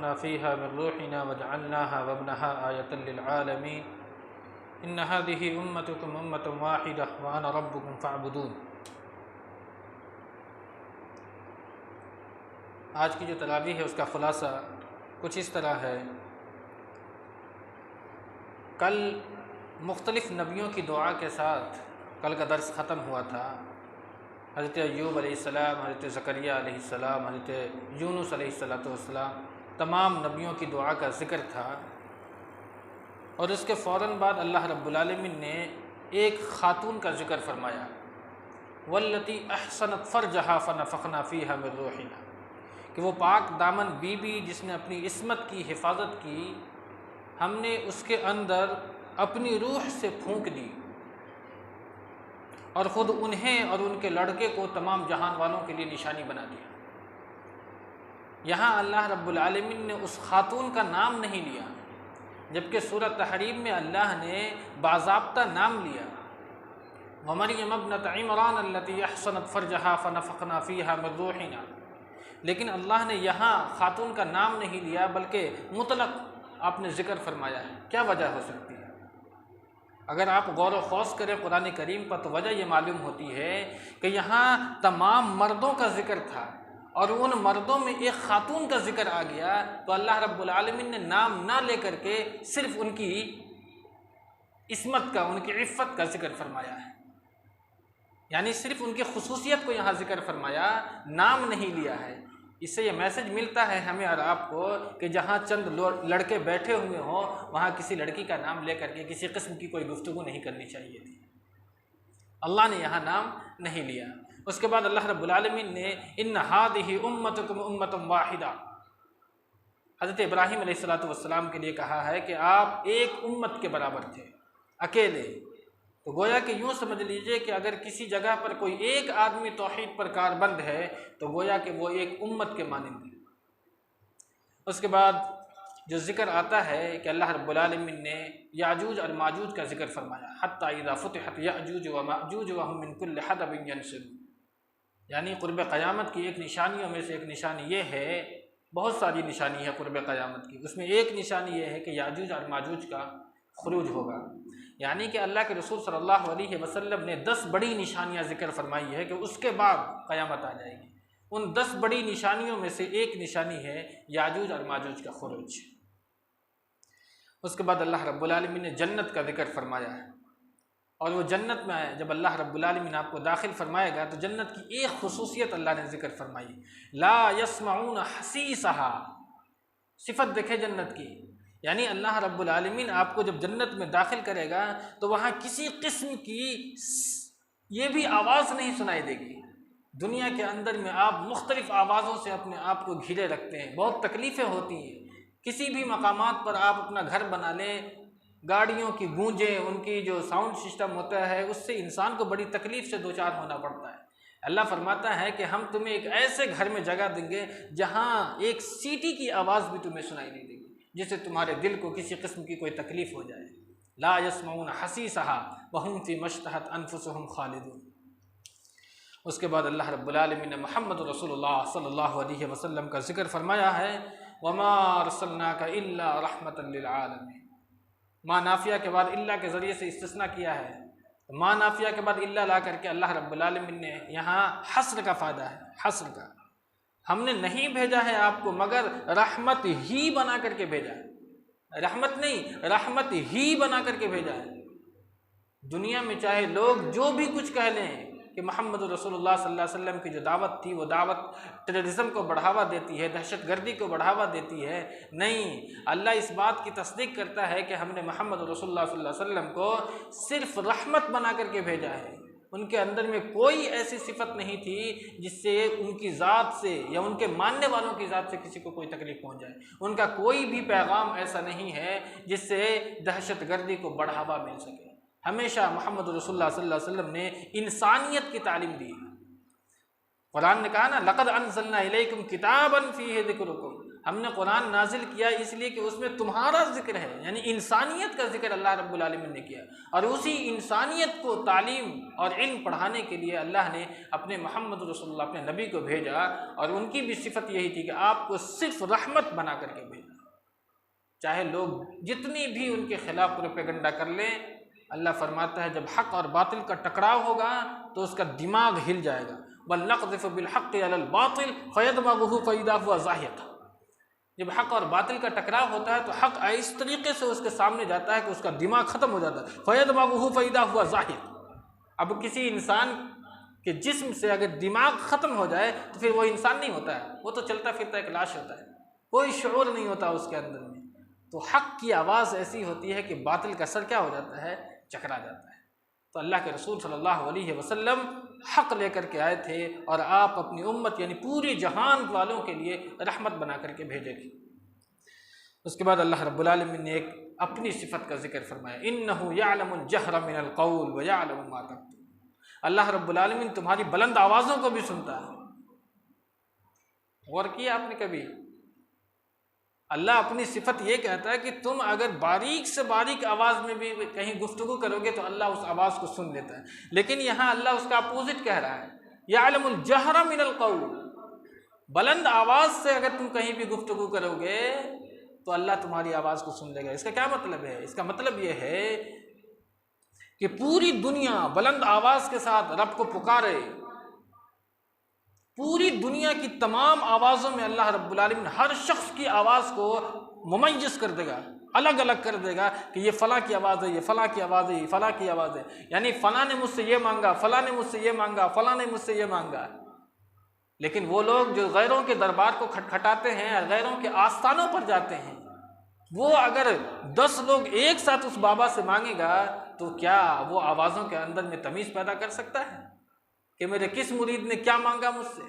ونفخنا فيها من روحنا وجعلناها وابنها آية للعالمين إن هذه أمتكم أمة واحدة وأنا ربكم فاعبدون۔ آج کی جو تراویح ہے اس کا خلاصہ کچھ اس طرح ہے۔ کل مختلف نبیوں کی دعا کے ساتھ کل کا درس ختم ہوا تھا۔ حضرت ایوب علیہ السلام، حضرت زکریا علیہ السلام، حضرت یونس علیہ السلام، تمام نبیوں کی دعا کا ذکر تھا، اور اس کے فوراً بعد اللہ رب العالمین نے ایک خاتون کا ذکر فرمایا، واللتی احسنت فرجہا فنفخنا فیہا من روحنا، کہ وہ پاک دامن بی بی جس نے اپنی عصمت کی حفاظت کی، ہم نے اس کے اندر اپنی روح سے پھونک دی، اور خود انہیں اور ان کے لڑکے کو تمام جہان والوں کے لیے نشانی بنا دیا۔ یہاں اللہ رب العالمین نے اس خاتون کا نام نہیں لیا، جبکہ سورۃ تحریم میں اللہ نے باضابطہ نام لیا، ومریم ابنۃ عمران التی احسنت فرجہا فنفخنا فیہا من روحنا، لیکن اللہ نے یہاں خاتون کا نام نہیں لیا بلکہ مطلق آپ نے ذکر فرمایا ہے۔ کیا وجہ ہو سکتی ہے؟ اگر آپ غور و خوض کریں قرآن کریم پر تو وجہ یہ معلوم ہوتی ہے کہ یہاں تمام مردوں کا ذکر تھا، اور ان مردوں میں ایک خاتون کا ذکر آ گیا، تو اللہ رب العالمین نے نام نہ لے کر کے صرف ان کی عصمت کا، ان کی عفت کا ذکر فرمایا ہے، یعنی صرف ان کی خصوصیت کو یہاں ذکر فرمایا، نام نہیں لیا ہے۔ اس سے یہ میسج ملتا ہے ہمیں اور آپ کو کہ جہاں چند لڑکے بیٹھے ہوئے ہوں وہاں کسی لڑکی کا نام لے کر کے کسی قسم کی کوئی گفتگو نہیں کرنی چاہیے تھی۔ اللہ نے یہاں نام نہیں لیا۔ اس کے بعد اللہ رب العالمین نے ان ہذہ امتکم امۃ واحدہ، حضرت ابراہیم علیہ السلام کے لیے کہا ہے کہ آپ ایک امت کے برابر تھے، اکیلے۔ تو گویا کہ یوں سمجھ لیجئے کہ اگر کسی جگہ پر کوئی ایک آدمی توحید پر کاربند ہے تو گویا کہ وہ ایک امت کے مانند ہے۔ اس کے بعد جو ذکر آتا ہے کہ اللہ رب العالمین نے یاجوج اور ماجوج کا ذکر فرمایا، حتی اذا فتحت یاجوج و ماجوج وهم من کل حدب ینسلون، یعنی قرب قیامت کی ایک نشانیوں میں سے ایک نشانی یہ ہے، بہت ساری نشانی ہے قرب قیامت کی، اس میں ایک نشانی یہ ہے کہ یاجوج اور ماجوج کا خروج ہوگا، یعنی کہ اللہ کے رسول صلی اللہ علیہ وسلم نے 10 بڑی نشانیاں ذکر فرمائی ہے کہ اس کے بعد قیامت آ جائے گی۔ ان 10 بڑی نشانیوں میں سے ایک نشانی ہے یاجوج اور ماجوج کا خروج۔ اس کے بعد اللہ رب العالمین نے جنت کا ذکر فرمایا ہے، اور وہ جنت میں جب اللہ رب العالمین آپ کو داخل فرمائے گا تو جنت کی ایک خصوصیت اللہ نے ذکر فرمائی، لا یسمعون حسیسہا، صفت دیکھے جنت کی، یعنی اللہ رب العالمین آپ کو جب جنت میں داخل کرے گا تو وہاں کسی قسم کی یہ بھی آواز نہیں سنائی دے گی۔ دنیا کے اندر میں آپ مختلف آوازوں سے اپنے آپ کو گھیرے رکھتے ہیں، بہت تکلیفیں ہوتی ہیں، کسی بھی مقامات پر آپ اپنا گھر بنا لیں، گاڑیوں کی گونجیں، ان کی جو ساؤنڈ سسٹم ہوتا ہے اس سے انسان کو بڑی تکلیف سے دوچار ہونا پڑتا ہے۔ اللہ فرماتا ہے کہ ہم تمہیں ایک ایسے گھر میں جگہ دیں گے جہاں ایک سیٹی کی آواز بھی تمہیں سنائی نہیں دے گی جس سے تمہارے دل کو کسی قسم کی کوئی تکلیف ہو جائے۔ لا یسمعون حسیسہا وہم فی ما اشتہت انفسہم خالدون۔ اس کے بعد اللہ رب العالمین نے محمد رسول اللہ صلی اللہ علیہ وسلم کا ذکر فرمایا ہے، وما ارسلناک الا رحمۃ للعالمین۔ ما نافیہ کے بعد اللہ کے ذریعے سے استثناء کیا ہے، ما نافیہ کے بعد اللہ لا کر کے اللہ رب العالمین نے یہاں حصر کا فائدہ ہے، حصر کا، ہم نے نہیں بھیجا ہے آپ کو مگر رحمت ہی بنا کر کے بھیجا ہے، رحمت نہیں، رحمت ہی بنا کر کے بھیجا ہے۔ دنیا میں چاہے لوگ جو بھی کچھ کہہ لیں کہ محمد رسول اللہ صلی اللہ علیہ وسلم کی جو دعوت تھی وہ دعوت ٹیررزم کو بڑھاوا دیتی ہے، دہشت گردی کو بڑھاوا دیتی ہے، نہیں، اللہ اس بات کی تصدیق کرتا ہے کہ ہم نے محمد رسول اللہ صلی اللہ علیہ وسلم کو صرف رحمت بنا کر کے بھیجا ہے۔ ان کے اندر میں کوئی ایسی صفت نہیں تھی جس سے ان کی ذات سے یا ان کے ماننے والوں کی ذات سے کسی کو کوئی تکلیف پہنچ جائے۔ ان کا کوئی بھی پیغام ایسا نہیں ہے جس سے دہشت گردی کو بڑھاوا مل سکے۔ ہمیشہ محمد رسول اللہ صلی اللہ علیہ وسلم نے انسانیت کی تعلیم دی۔ قرآن نے کہا نا، لقد انزلنا الیکم کتابا فیہ ذکرکم، ہم نے قرآن نازل کیا اس لیے کہ اس میں تمہارا ذکر ہے، یعنی انسانیت کا ذکر اللہ رب العالمین نے کیا، اور اسی انسانیت کو تعلیم اور علم پڑھانے کے لیے اللہ نے اپنے محمد رسول اللہ اپنے نبی کو بھیجا، اور ان کی بھی صفت یہی تھی کہ آپ کو صرف رحمت بنا کر کے بھیجا۔ چاہے لوگ جتنی بھی ان کے خلاف پروپیگنڈا کر لیں، اللہ فرماتا ہے جب حق اور باطل کا ٹکراؤ ہوگا تو اس کا دماغ ہل جائے گا۔ وَلْنَقْذِفُ بِالْحَقِّ عَلَى الْبَاطِلِ فَيَدْمَغُهُ فَإِذَا هُوَ زَاهِقٌ۔ جب حق اور باطل کا ٹکراؤ ہوتا ہے تو حق اس طریقے سے اس کے سامنے جاتا ہے کہ اس کا دماغ ختم ہو جاتا ہے۔ فَيَدْمَغُهُ فَإِذَا هُوَ زَاهِقٌ۔ اب کسی انسان کے جسم سے اگر دماغ ختم ہو جائے تو پھر وہ انسان نہیں ہوتا ہے، وہ تو چلتا پھرتا ایک لاش ہوتا ہے، کوئی شعور نہیں ہوتا اس کے اندر میں۔ تو حق کی آواز ایسی ہوتی ہے کہ باطل کا سر کیا ہو جاتا ہے؟ چکرا جاتا ہے۔ تو اللہ کے رسول صلی اللہ علیہ وسلم حق لے کر کے آئے تھے، اور آپ اپنی امت یعنی پوری جہان والوں کے لیے رحمت بنا کر کے بھیجے گی۔ اس کے بعد اللہ رب العالمین نے ایک اپنی صفت کا ذکر فرمایا، اِنَّهُ يَعْلَمُ الْجَهْرَ مِنَ الْقَوْلِ وَيَعْلَمُ مَا تَكْتُمُونَ۔ اللہ رب العالمین تمہاری بلند آوازوں کو بھی سنتا ہے۔ غور کیا آپ نے کبھی؟ اللہ اپنی صفت یہ کہتا ہے کہ تم اگر باریک سے باریک آواز میں بھی کہیں گفتگو کرو گے تو اللہ اس آواز کو سن لیتا ہے، لیکن یہاں اللہ اس کا اپوزٹ کہہ رہا ہے، یعلم الجہر من القول۔ بلند آواز سے اگر تم کہیں بھی گفتگو کرو گے تو اللہ تمہاری آواز کو سن لے گا۔ اس کا کیا مطلب ہے؟ اس کا مطلب یہ ہے کہ پوری دنیا بلند آواز کے ساتھ رب کو پکارے، پوری دنیا کی تمام آوازوں میں اللہ رب العالمین ہر شخص کی آواز کو ممیز کر دے گا، الگ الگ کر دے گا کہ یہ فلاں کی آواز ہے، یہ فلاں کی آواز ہے، یہ فلاں کی آواز ہے، یعنی فلاں نے مجھ سے یہ مانگا، فلاں نے مجھ سے یہ مانگا، فلاں نے مجھ سے یہ مانگا۔ لیکن وہ لوگ جو غیروں کے دربار کو کھٹکھٹاتے ہیں، غیروں کے آستانوں پر جاتے ہیں، وہ اگر 10 لوگ ایک ساتھ اس بابا سے مانگے گا تو کیا وہ آوازوں کے اندر میں تمیز پیدا کر سکتا ہے کہ میرے کس مرید نے کیا مانگا مجھ سے؟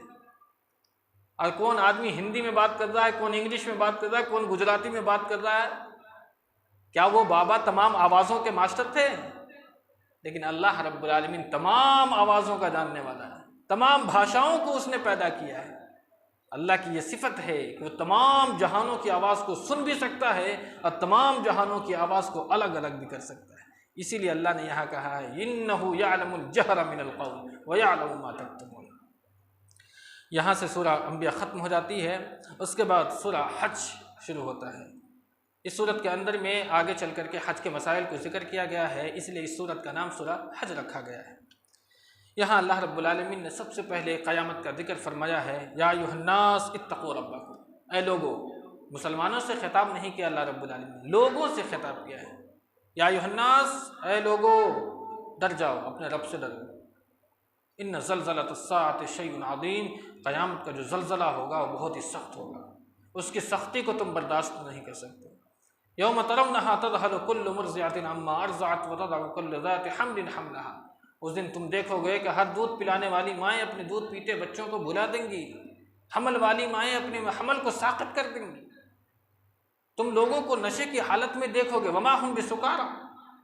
اور کون آدمی ہندی میں بات کر رہا ہے، کون انگلش میں بات کر رہا ہے، کون گجراتی میں بات کر رہا ہے؟ کیا وہ بابا تمام آوازوں کے ماسٹر تھے؟ لیکن اللہ رب العالمین تمام آوازوں کا جاننے والا ہے، تمام بھاشاؤں کو اس نے پیدا کیا ہے۔ اللہ کی یہ صفت ہے کہ وہ تمام جہانوں کی آواز کو سن بھی سکتا ہے اور تمام جہانوں کی آواز کو الگ الگ بھی کر سکتا ہے۔ اسی لیے اللہ نے یہاں کہا ہے اِنَّهُ يَعْلَمُ الْجَهْرَ مِنَ الْقَوْلِ وَيَعْلَمُ مَا تَكْتُمُونَ۔ یہاں سے سورہ انبیاء ختم ہو جاتی ہے، اس کے بعد سورہ حج شروع ہوتا ہے۔ اس سورت کے اندر میں آگے چل کر کے حج کے مسائل کو ذکر کیا گیا ہے، اس لیے اس سورت کا نام سورہ حج رکھا گیا ہے۔ یہاں اللہ رب العالمین نے سب سے پہلے قیامت کا ذکر فرمایا ہے، یا ایھا الناس اتقوا ربکم، اے لوگو۔ مسلمانوں سے خطاب نہیں کیا اللہ رب العالمین، لوگوں سے خطاب کیا ہے۔ یا ایھا الناس، اے لوگو، ڈر جاؤ، اپنے رب سے ڈرو۔ ان زلزلۃ الساعۃ شیء عظیم، قیامت کا جو زلزلہ ہوگا وہ بہت ہی سخت ہوگا، اس کی سختی کو تم برداشت نہیں کر سکتے۔ یوم ترونھا تذہل کل مرضعۃ عما ارضعت وتضع کل ذات حمل حملھا، اس دن تم دیکھو گے کہ ہر دودھ پلانے والی مائیں اپنے دودھ پیتے بچوں کو بھلا دیں گی، حمل والی مائیں اپنے حمل کو ساقط کر دیں گی۔ تم لوگوں کو نشے کی حالت میں دیکھو گے، وما هم بسکارى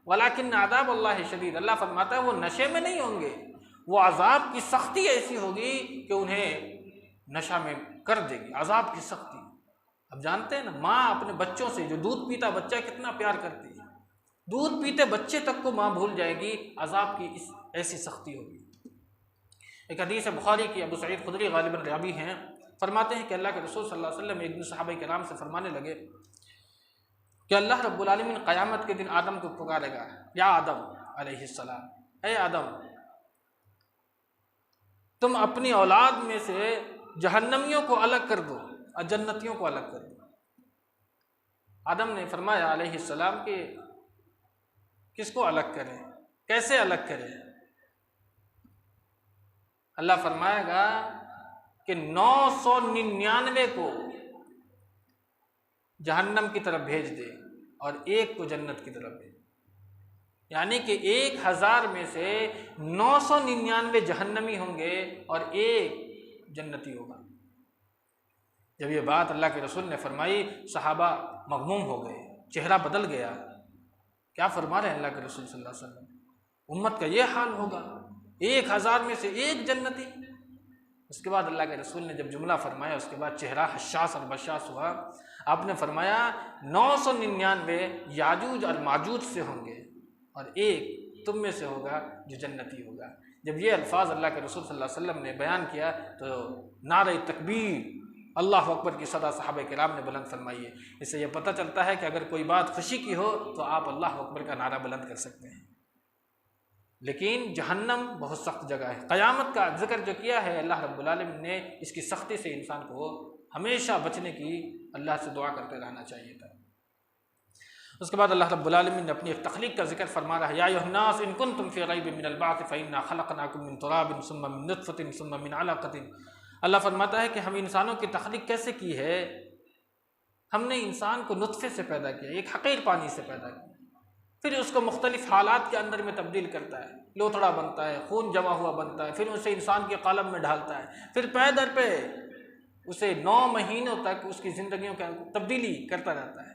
ولکن عذاب اللہ شدید، اللہ فرماتا ہے وہ نشے میں نہیں ہوں گے، وہ عذاب کی سختی ایسی ہوگی کہ انہیں نشہ میں کر دے گی، عذاب کی سختی۔ اب جانتے ہیں نا ماں اپنے بچوں سے، جو دودھ پیتا بچہ کتنا پیار کرتی ہے، دودھ پیتے بچے تک کو ماں بھول جائے گی، عذاب کی ایسی سختی ہوگی۔ ایک حدیث ہے بخاری کی، ابو سعید خدری غالباً راوی ہیں، فرماتے ہیں کہ اللہ کے رسول صلی اللہ علیہ وسلم ایک دن صحابہ کرام سے فرمانے لگے کہ اللہ رب العالمین قیامت کے دن آدم کو پکارے گا، یا آدم علیہ السلام، اے آدم، تم اپنی اولاد میں سے جہنمیوں کو الگ کر دو اور جنتیوں کو الگ کر دو۔ آدم نے فرمایا علیہ السلام کہ کس کو الگ کریں، کیسے الگ کریں؟ اللہ فرمائے گا کہ 999 کو جہنم کی طرف بھیج دے اور ایک کو جنت کی طرف بھیج دے، یعنی کہ 1000 میں سے 999 جہنمی ہوں گے اور ایک جنتی ہوگا۔ جب یہ بات اللہ کے رسول نے فرمائی، صحابہ مغموم ہو گئے، چہرہ بدل گیا۔ کیا فرما رہے ہیں اللہ کے رسول صلی اللہ علیہ وسلم؟ امت کا یہ حال ہوگا، 1000 میں سے ایک جنتی؟ اس کے بعد اللہ کے رسول نے جب جملہ فرمایا اس کے بعد چہرہ حشاس اور بشاس ہوا. آپ نے فرمایا 999 یاجوج اور ماجوج سے ہوں گے اور ایک تم میں سے ہوگا جو جنتی ہوگا. جب یہ الفاظ اللہ کے رسول صلی اللہ علیہ وسلم نے بیان کیا تو نعرہ تکبیر اللہ اکبر کی صدا صحابہ کرام نے بلند فرمائی ہے. اس سے یہ پتہ چلتا ہے کہ اگر کوئی بات خوشی کی ہو تو آپ اللہ اکبر کا نعرہ بلند کر سکتے ہیں. لیکن جہنم بہت سخت جگہ ہے. قیامت کا ذکر جو کیا ہے اللہ رب العالمین نے, اس کی سختی سے انسان کو ہمیشہ بچنے کی اللہ سے دعا کرتے رہنا چاہیے تھا. اس کے بعد اللہ رب العالمین نے اپنی ایک تخلیق کا ذکر فرما رہا ہے. یا ایھا الناس ان کنتم فی ریب من البعث فانا خلقناکم من تراب ثم من نطفة ثم من علقۃ. اللہ فرماتا ہے کہ ہم انسانوں کی تخلیق کیسے کی ہے. ہم نے انسان کو نطفے سے پیدا کیا, ایک حقیر پانی سے پیدا کیا, پھر اس کو مختلف حالات کے اندر میں تبدیل کرتا ہے, لوتھڑا بنتا ہے, خون جمع ہوا بنتا ہے, پھر اسے انسان کے قالب میں ڈھالتا ہے, پھر پے در پہ اسے 9 مہینوں تک اس کی زندگیوں کا تبدیلی کرتا رہتا ہے.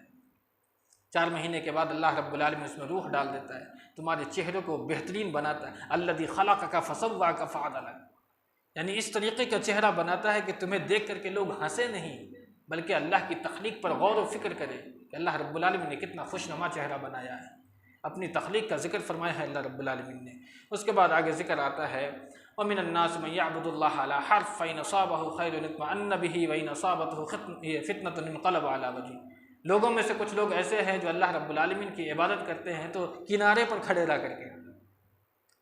4 مہینے کے بعد اللہ رب العالمین اس میں روح ڈال دیتا ہے, تمہارے چہرے کو بہترین بناتا ہے. الذی خلقک فسواک فعدلک, یعنی اس طریقے کا چہرہ بناتا ہے کہ تمہیں دیکھ کر کے لوگ ہنسے نہیں بلکہ اللہ کی تخلیق پر غور و فکر کرے کہ اللہ رب العالمین نے کتنا خوشنما چہرہ بنایا ہے. اپنی تخلیق کا ذکر فرمایا ہے اللہ رب العالمین نے. اس کے بعد آگے ذکر آتا ہے وَمِنَ النَّاسِ مَن يَعْبُدُ اللَّهَ عَلَى حَرْفٍ فَإِنْ أَصَابَهُ خَيْرٌ اطْمَأَنَّ بِهِ وَإِنْ أَصَابَتْهُ فِتْنَةٌ انقلب عَلَى وَجْهِهِ. لوگوں میں سے کچھ لوگ ایسے ہیں جو اللہ رب العالمین کی عبادت کرتے ہیں تو کنارے پر کھڑے رہ کر کے,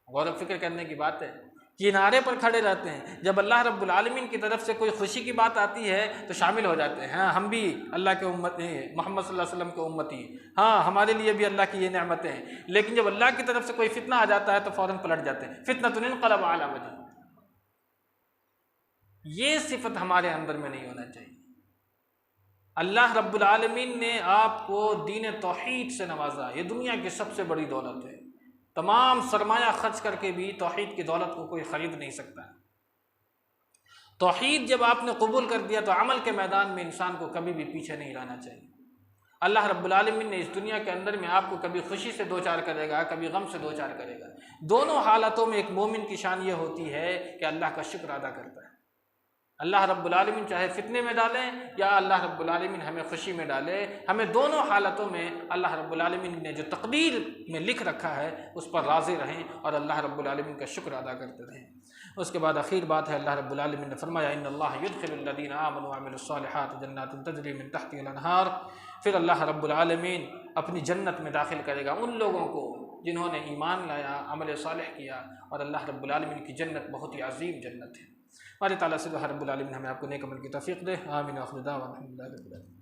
غور و فکر کرنے کی بات ہے, کنارے پر کھڑے رہتے ہیں. جب اللہ رب العالمین کی طرف سے کوئی خوشی کی بات آتی ہے تو شامل ہو جاتے ہیں. ہاں ہم بھی اللہ کے امت ہیں, محمد صلی اللہ علیہ وسلم کے امتی, ہاں ہمارے لیے بھی اللہ کی یہ نعمتیں ہیں. لیکن جب اللہ کی طرف سے کوئی فتنہ آ جاتا ہے تو فوراً پلٹ جاتے ہیں. فتنۃ انقلب علی وجہ. یہ صفت ہمارے اندر میں نہیں ہونا چاہیے. اللہ رب العالمین نے آپ کو دین توحید سے نوازا, یہ دنیا کی سب سے بڑی دولت ہے. تمام سرمایہ خرچ کر کے بھی توحید کی دولت کو کوئی خرید نہیں سکتا. توحید جب آپ نے قبول کر دیا تو عمل کے میدان میں انسان کو کبھی بھی پیچھے نہیں رہنا چاہیے. اللہ رب العالمین نے اس دنیا کے اندر میں آپ کو کبھی خوشی سے دوچار کرے گا, کبھی غم سے دوچار کرے گا. دونوں حالتوں میں ایک مومن کی شان یہ ہوتی ہے کہ اللہ کا شکر ادا کرتا ہے. اللہ رب العالمین چاہے فتنے میں ڈالیں یا اللہ رب العالمین ہمیں خوشی میں ڈالے, ہمیں دونوں حالتوں میں اللہ رب العالمین نے جو تقدیر میں لکھ رکھا ہے اس پر راضی رہیں اور اللہ رب العالمین کا شکر ادا کرتے رہیں. اس کے بعد اخیر بات ہے, اللہ رب العالمین نے فرمایا ان اللہ یدخل الذین آمنوا وعملوا الصالحات جنات تجری من تحتها الانہار. پھر اللہ رب العالمین اپنی جنت میں داخل کرے گا ان لوگوں کو جنہوں نے ایمان لایا, عمل صالح کیا, اور اللہ رب العالمین کی جنت بہت ہی عظیم جنت ہے. ہمارے تعالیٰ سے رب العالمین ہمیں آپ کو نیک عمل کی توفیق دے. آمین. آخر دعوانا الحمدللہ رب العالمین.